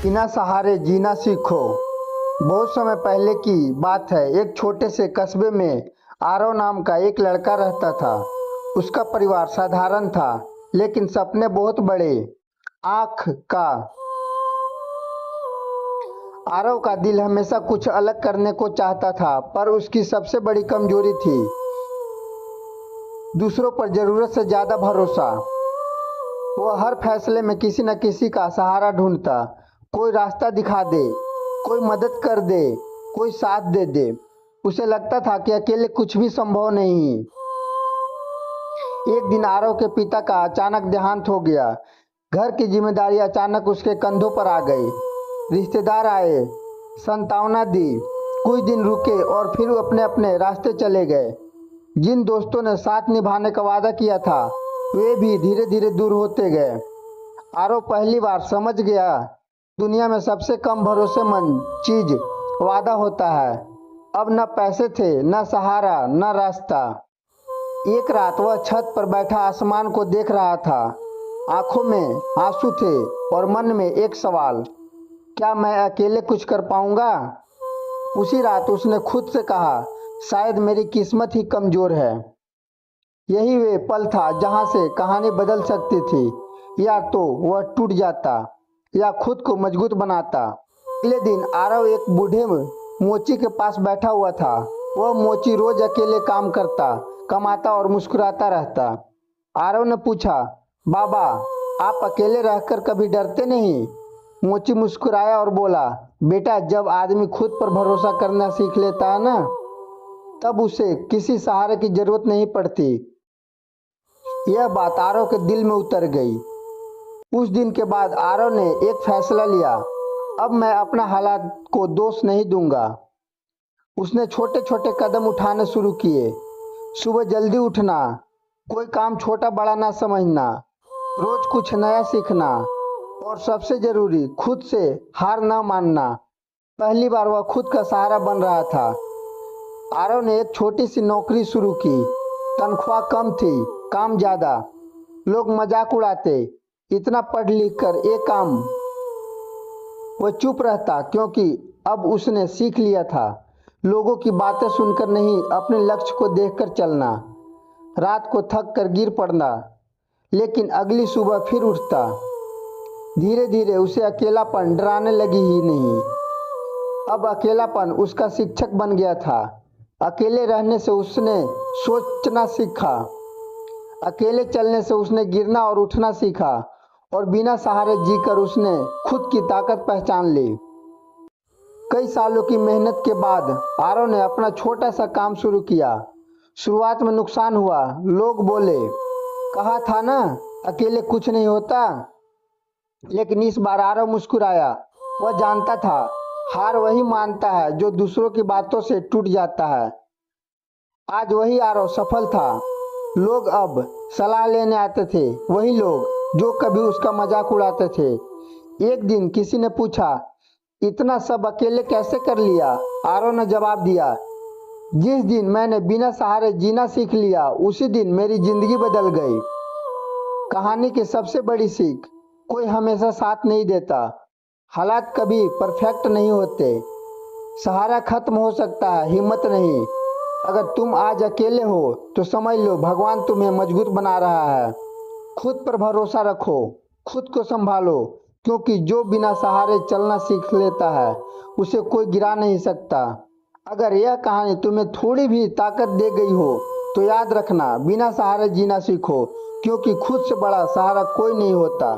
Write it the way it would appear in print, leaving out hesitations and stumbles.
बिना सहारे जीना सीखो। बहुत समय पहले की बात है। एक छोटे से कस्बे में आरव नाम का एक लड़का रहता था। उसका परिवार साधारण था, लेकिन सपने बहुत बड़े। आँख का आरव का दिल हमेशा कुछ अलग करने को चाहता था, पर उसकी सबसे बड़ी कमजोरी थी दूसरों पर जरूरत से ज्यादा भरोसा। वह हर फैसले में किसी न किसी का सहारा ढूंढता। कोई रास्ता दिखा दे, कोई मदद कर दे, कोई साथ दे दे। उसे लगता था कि अकेले कुछ भी संभव नहीं। एक दिन आरव के पिता का अचानक देहांत हो गया। घर की जिम्मेदारी अचानक उसके कंधों पर आ गई। रिश्तेदार आए, सांत्वना दी। कुछ दिन रुके और फिर अपने अपने रास्ते चले गए। जिन दोस्तों ने साथ निभाने का वादा किया था, वे भी धीरे धीरे दूर होते गए। आरव पहली बार समझ गया, दुनिया में सबसे कम भरोसेमंद चीज वादा होता है। अब न पैसे थे, न सहारा, न रास्ता। एक रात वह छत पर बैठा आसमान को देख रहा था। आंखों में आंसू थे और मन में एक सवाल, क्या मैं अकेले कुछ कर पाऊंगा? उसी रात उसने खुद से कहा, शायद मेरी किस्मत ही कमजोर है। यही वे पल था जहां से कहानी बदल सकती थी। या तो वह टूट जाता या खुद को मजबूत बनाता। अगले दिन आरव एक बूढ़े मोची के पास बैठा हुआ था। वह मोची रोज अकेले काम करता, कमाता और मुस्कुराता रहता। आरव ने पूछा, बाबा, आप अकेले रहकर कभी डरते नहीं? मोची मुस्कुराया और बोला, बेटा, जब आदमी खुद पर भरोसा करना सीख लेता है ना, तब उसे किसी सहारे की जरूरत नहीं पड़ती। यह बात आरव के दिल में उतर गई। उस दिन के बाद आरव ने एक फैसला लिया, अब मैं अपना हालात को दोष नहीं दूंगा। उसने छोटे छोटे कदम उठाने शुरू किए। सुबह जल्दी उठना, कोई काम छोटा बड़ा ना समझना, रोज कुछ नया सीखना और सबसे जरूरी, खुद से हार ना मानना। पहली बार वह खुद का सहारा बन रहा था। आरव ने एक छोटी सी नौकरी शुरू की। तनख्वाह कम थी, काम ज्यादा। लोग मजाक उड़ाते, इतना पढ़ लिख कर ये काम। वह चुप रहता, क्योंकि अब उसने सीख लिया था, लोगों की बातें सुनकर नहीं, अपने लक्ष्य को देखकर चलना। रात को थक कर गिर पड़ना, लेकिन अगली सुबह फिर उठता। धीरे धीरे उसे अकेलापन डराने लगी ही नहीं। अब अकेलापन उसका शिक्षक बन गया था। अकेले रहने से उसने सोचना सीखा। अकेले चलने से उसने गिरना और उठना सीखा। और बिना सहारे जीकर उसने खुद की ताकत पहचान ली। कई सालों की मेहनत के बाद आरव ने अपना छोटा सा काम शुरू किया। शुरुआत में नुकसान हुआ। लोग बोले, कहा था ना, अकेले कुछ नहीं होता। लेकिन इस बार आरव मुस्कुराया। वह जानता था, हार वही मानता है जो दूसरों की बातों से टूट जाता है। आज वही आरव सफल था। लोग अब सलाह लेने आते थे, वही लोग जो कभी उसका मजाक उड़ाते थे। एक दिन किसी ने पूछा, इतना सब अकेले कैसे कर लिया? आरव ने जवाब दिया, जिस दिन मैंने बिना सहारे जीना सीख लिया, उसी दिन मेरी जिंदगी बदल गई। कहानी की सबसे बड़ी सीख, कोई हमेशा साथ नहीं देता। हालात कभी परफेक्ट नहीं होते। सहारा खत्म हो सकता है, हिम्मत नहीं। अगर तुम आज अकेले हो तो समझ लो, भगवान तुम्हें मजबूत बना रहा है। खुद पर भरोसा रखो, खुद को संभालो, क्योंकि जो बिना सहारे चलना सीख लेता है, उसे कोई गिरा नहीं सकता। अगर यह कहानी तुम्हें थोड़ी भी ताकत दे गई हो, तो याद रखना, बिना सहारे जीना सीखो, क्योंकि खुद से बड़ा सहारा कोई नहीं होता।